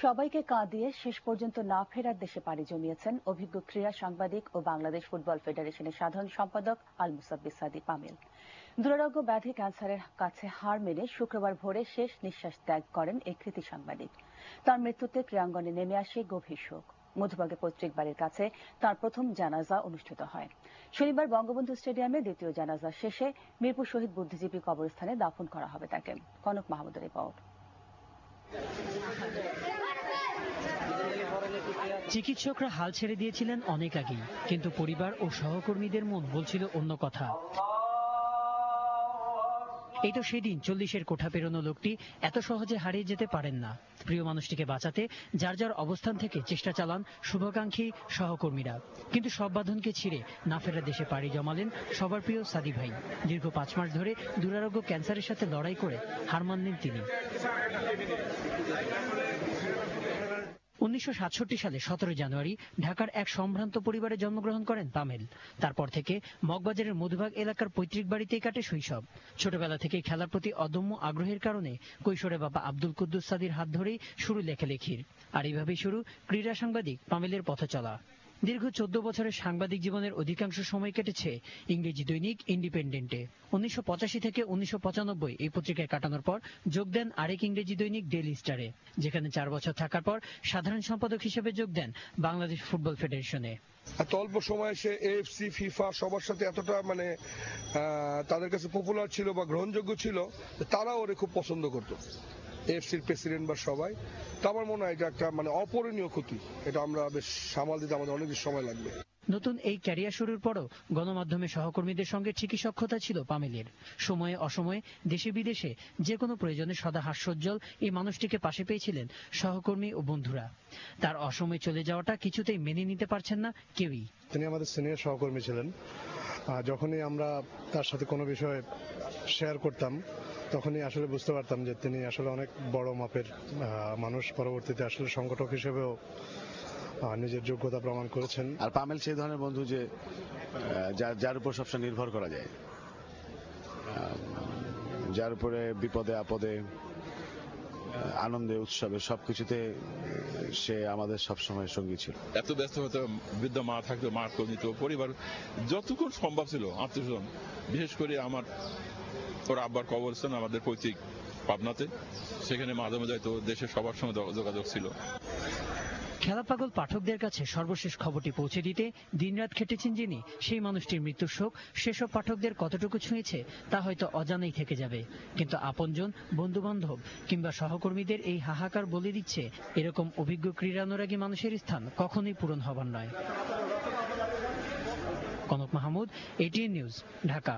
সবাইকে কাঁদিয়ে শেষ পর্যন্ত না ফেরার দেশে পাড়ি জমিয়েছেন অভিজ্ঞ ক্রীড়া সাংবাদিক ও বাংলাদেশ ফুটবল ফেডারেশনের সাধারণ সম্পাদক আল মুসাব্বির সাদিক পামেল। দুরারোগ্য ব্যাধি ক্যান্সারের কাছে হার মেনে শুক্রবার ভোরে শেষ নিঃশ্বাস ত্যাগ করেন এই কৃতি সাংবাদিক। তার মৃত্যুতে ক্রীড়াঙ্গনে নেমে আসে গভীর শোক। মধুবাগে পৈতৃক বাড়ির কাছে তার প্রথম জানাজা অনুষ্ঠিত হয়। শনিবার বঙ্গবন্ধু স্টেডিয়ামে দ্বিতীয় জানাজা শেষে মিরপুর শহীদ বুদ্ধিজীবী কবরস্থানে দাফন করা হবে তাকে। কনক মাহমুদের রিপোর্ট। চিকিৎসকরা হাল ছেড়ে দিয়েছিলেন অনেক আগেই, কিন্তু পরিবার ও সহকর্মীদের মন বলছিল অন্য কথা। এই তো সেদিন 40-এর কোঠা পেরোনো লোকটি এত সহজে হারিয়ে যেতে পারেন না। প্রিয় মানুষটিকে বাঁচাতে যার যার অবস্থান থেকে চেষ্টা চালান শুভাকাঙ্ক্ষী সহকর্মীরা, কিন্তু সব বাঁধনকে ছিঁড়ে না ফেরা দেশে পাড়ি জমালেন সবার প্রিয় সাদি ভাই। দীর্ঘ 5 মাস ধরে দুরারোগ্য ক্যান্সারের সাথে লড়াই করে হার মানলেন তিনি। 1967 সালে 17 জানুয়ারি ঢাকার এক সম্ভ্রান্ত পরিবারে জন্মগ্রহণ করেন পামেল। তারপর থেকে মগবাজারের মধুবাগ এলাকার পৈতৃক বাড়িতেই কাটে শৈশব। ছোটবেলা থেকে খেলার প্রতি অদম্য আগ্রহের কারণে কৈশোরে বাবা আব্দুল কুদ্দুস সাদির হাত ধরেই শুরু লেখালেখির। আর এইভাবেই শুরু ক্রীড়া সাংবাদিক পামেলের পথ চলা। দীর্ঘ 14 বছরের সাংবাদিক জীবনের অধিকাংশ সময় কেটেছে ইংরেজি দৈনিক ইন্ডিপেন্ডেন্টে। 1985 থেকে 1995 এই পত্রিকায় কাটানোর পর যোগ দেন আরেক ইংরেজি দৈনিক ডেইলি স্টারে, যেখানে 4 বছর থাকার পর সাধারণ সম্পাদক হিসেবে যোগ দেন বাংলাদেশ ফুটবল ফেডারেশনে। এত অল্প সময়ে সে এএফসি ফিফা সবার সাথে এতটা তাদের কাছে পপুলার ছিল বা গ্রহণযোগ্য ছিল, তারা ওরে খুব পছন্দ করতো, এএফসির প্রেসিডেন্ট বা সবাই। তো আমার মনে হয় এটা একটা অপূরণীয় ক্ষতি। এটা আমরা বেশ সামাল দিতে আমাদের অনেক সময় লাগবে। নতুন এই ক্যারিয়ার শুরুর পরও গণমাধ্যমে সহকর্মীদের সঙ্গে ঠিকই সখ্যতা ছিল পামেলের। সময়ে অসময়ে দেশে বিদেশে যে কোনো প্রয়োজনে সদা হাস্যোজ্জ্বল এই মানুষটিকে পাশে পেয়েছিলেন সহকর্মী ও বন্ধুরা। তার অসময়ে চলে যাওয়াটা কিছুতেই মেনে নিতে পারছেন না কেউই। তিনি আমাদের সিনিয়র সহকর্মী ছিলেন। যখনই আমরা তার সাথে কোনো বিষয় শেয়ার করতাম, তখনই আসলে বুঝতে পারতাম যে তিনি আসলে অনেক বড় মাপের মানুষ। পরবর্তীতে আসলে সংগঠক হিসেবেও নিজের যোগ্যতা প্রমাণ করেছেন। আর পামেল সেই ধরনের বন্ধু যে যার উপর সবসময় নির্ভর করা যায়, যার উপরে বিপদে আপদে আনন্দে উৎসবে সবকিছুতে সে আমাদের সবসময় সঙ্গী ছিল। এত ব্যস্ত হতো, বৃদ্ধ মা থাকতো, মা করে নিত, পরিবার যতক্ষণ সম্ভব ছিল আত্মীয়স্বজন, বিশেষ করে আমার ওর আব্বার কবরস্থান আমাদের পৈতৃক পাবনাতে, সেখানে মাঝে মাঝে হয়তো দেশের সবার সঙ্গে যোগাযোগ ছিল। খেলা পাগল পাঠকদের কাছে সর্বশেষ খবরটি পৌঁছে দিতে দিনরাত খেটেছেন যিনি, সেই মানুষটির মৃত্যুর শোক সেসব পাঠকদের কতটুকু ছুঁয়েছে তা হয়তো অজানাই থেকে যাবে। কিন্তু আপনজন, বন্ধু বান্ধব কিংবা সহকর্মীদের এই হাহাকার বলে দিচ্ছে এরকম অভিজ্ঞ ক্রীড়ানুরাগী মানুষের স্থান কখনোই পূরণ হবার নয়। Kanak Mahmud, ATN news, Dhaka.